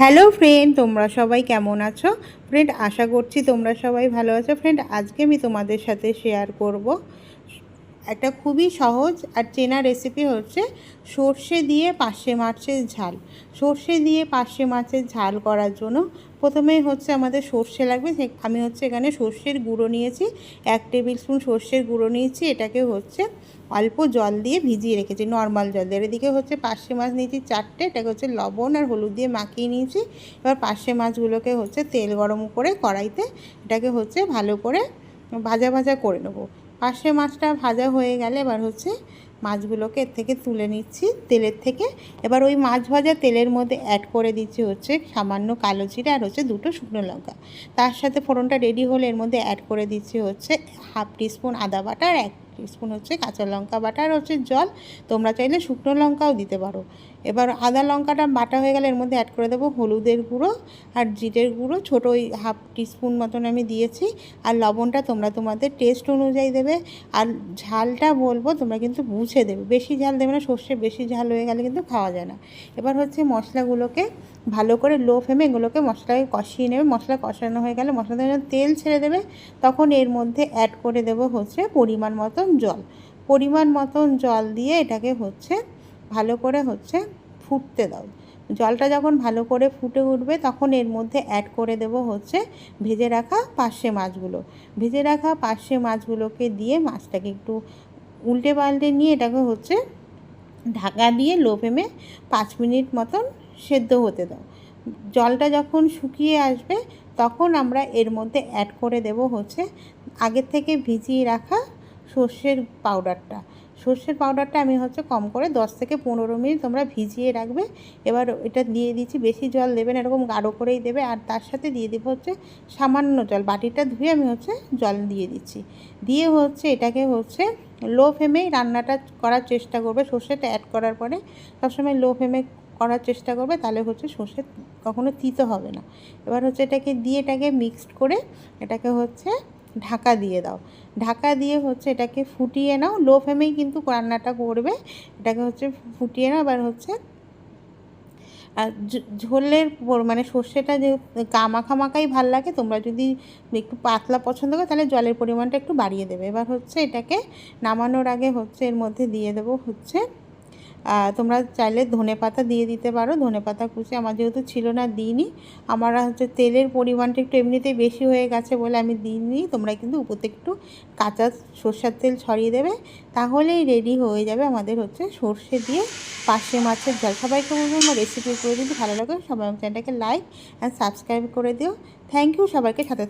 Hello friend, তোমরা সবাই কেমন আছো? ফ্রেন্ড, আশা করছি তোমরা সবাই ভালো আছো। ফ্রেন্ড, আজকে আমি তোমাদের সাথে শেয়ার করব একটা খুবই সহজ আর চেনা রেসিপি হচ্ছে সর্ষে দিয়ে পার্শে মাছের ঝাল। সর্ষে দিয়ে পার্শে মাছের ঝাল করার জন্য প্রথমেই হচ্ছে আমাদের সর্ষে লাগবে। আমি হচ্ছে এখানে সর্ষের গুঁড়ো নিয়েছি, 1 টেবিল স্পুন সর্ষের গুঁড়ো নিয়েছি। এটাকে হচ্ছে অল্প জল দিয়ে ভিজিয়ে রেখেছি, নর্মাল জল দিয়ে। এদিকে হচ্ছে পার্শে মাছ নিয়েছি 4টে, এটাকে হচ্ছে লবণ আর হলুদ দিয়ে মাখিয়ে নিয়েছি। এবার পার্শে মাছগুলোকে হচ্ছে তেল গরম করে কড়াইতে এটাকে হচ্ছে ভালো করে ভাজা ভাজা করে নেবো। পার্শে মাছটা ভাজা হয়ে গেলে এবার হচ্ছে মাছগুলোকে এর থেকে তুলে নিচ্ছি তেলের থেকে। এবার ওই মাছ ভাজা তেলের মধ্যে অ্যাড করে দিচ্ছি হচ্ছে সামান্য কালো জিরে আর হচ্ছে 2টো শুকনো লঙ্কা। তার সাথে ফোড়নটা রেডি হলে এর মধ্যে অ্যাড করে দিচ্ছি হচ্ছে 1/2 টিস্পুন আদা বাটা আর 1 টিস্পুন হচ্ছে কাঁচা লঙ্কা বাটা আর হচ্ছে জল। তোমরা চাইলে শুকনো লঙ্কাও দিতে পারো। এবার আদা লঙ্কাটা বাটা হয়ে গেলে এর মধ্যে অ্যাড করে দেবো হলুদের গুঁড়ো আর জিরের গুঁড়ো, ছোটো ওই 1/2 টিস্পুন মতন আমি দিয়েছি। আর লবণটা তোমরা তোমাদের টেস্ট অনুযায়ী দেবে। আর ঝালটা বলবো তোমরা কিন্তু বুঝে দেবে, বেশি ঝাল দেবে না, সর্ষে বেশি ঝাল হয়ে গেলে কিন্তু খাওয়া যায় না। এবার হচ্ছে মশলাগুলোকে ভালো করে লো ফ্লেমে এগুলোকে মশলাকে কষিয়ে নেবে। মশলা কষানো হয়ে গেলে মশলাতে যখন তেল ছেড়ে দেবে তখন এর মধ্যে অ্যাড করে দেবো হচ্ছে পরিমাণ মতন জল। পরিমাণ মতন জল দিয়ে এটাকে হচ্ছে ভালো করে হচ্ছে ফুটতে দাও। জলটা যখন ভালো করে ফুটে উঠবে তখন এর মধ্যে অ্যাড করে দেব হচ্ছে ভেজে রাখা পার্শে মাছগুলো। ভেজে রাখা পার্শে মাছগুলোকে দিয়ে মাছটাকে একটু উল্টে পাল্টে নিয়ে এটাকে হচ্ছে ঢাকা দিয়ে লো ফ্লেমে 5 মিনিট মতন সেদ্ধ হতে দাও। জলটা যখন শুকিয়ে আসবে তখন আমরা এর মধ্যে অ্যাড করে দেব হচ্ছে আগের থেকে ভিজিয়ে রাখা সর্ষের পাউডারটা। সর্ষের পাউডারটা আমি হচ্ছে কম করে 10 থেকে 15 মিনিট তোমরা ভিজিয়ে রাখবে। এবার এটা দিয়ে দিচ্ছি, বেশি জল দেবে না, এরকম গাঢ় করেই দেবে। আর তার সাথে দিয়ে দেবো হচ্ছে সামান্য জল, বাটিটা ধুয়ে আমি হচ্ছে জল দিয়ে দিচ্ছি। দিয়ে হচ্ছে এটাকে হচ্ছে লো ফ্লেমেই রান্নাটা করার চেষ্টা করবে। সর্ষেটা অ্যাড করার পরে সবসময় লো ফ্লেমে করার চেষ্টা করবে, তাহলে হচ্ছে সর্ষে কখনো তিতো হবে না। এবার হচ্ছে এটাকে দিয়ে এটাকে মিক্সড করে এটাকে হচ্ছে ঢাকা দিয়ে দাও। ঢাকা দিয়ে হচ্ছে এটাকে ফুটিয়ে নাও, লো ফ্লেমেই কিন্তু রান্নাটা করবে। এটাকে হচ্ছে ফুটিয়ে নাও। এবার হচ্ছে আর ঝোলের মানে সর্ষেটা যে মাখাই ভাল লাগে, তোমরা যদি একটু পাতলা পছন্দ করো তাহলে জলের পরিমাণটা একটু বাড়িয়ে দেবে। এবার হচ্ছে এটাকে নামানোর আগে হচ্ছে এর মধ্যে দিয়ে দেবো হচ্ছে তোমরা চাইলে ধনেপাতা দিয়ে দিতে পারো। ধনেপাতা কুচি আমার যেহেতু ছিল না দিইনি। আমার হচ্ছে তেলের পরিমাণটা একটু এমনিতেই বেশি হয়ে গেছে বলে আমি দিইনি। তোমরা কিন্তু উপর থেকে একটু কাঁচা সর্ষের তেল ছড়িয়ে দেবে, তাহলেই রেডি হয়ে যাবে আমাদের হচ্ছে সর্ষে দিয়ে পার্শে মাছের ঝাল। সবাইকে বলবো আমার রেসিপি করে যদি ভালো লাগে সবাই আমার চ্যানেলটাকে লাইক অ্যান্ড সাবস্ক্রাইব করে দিও। থ্যাংক ইউ সবাইকে সাথে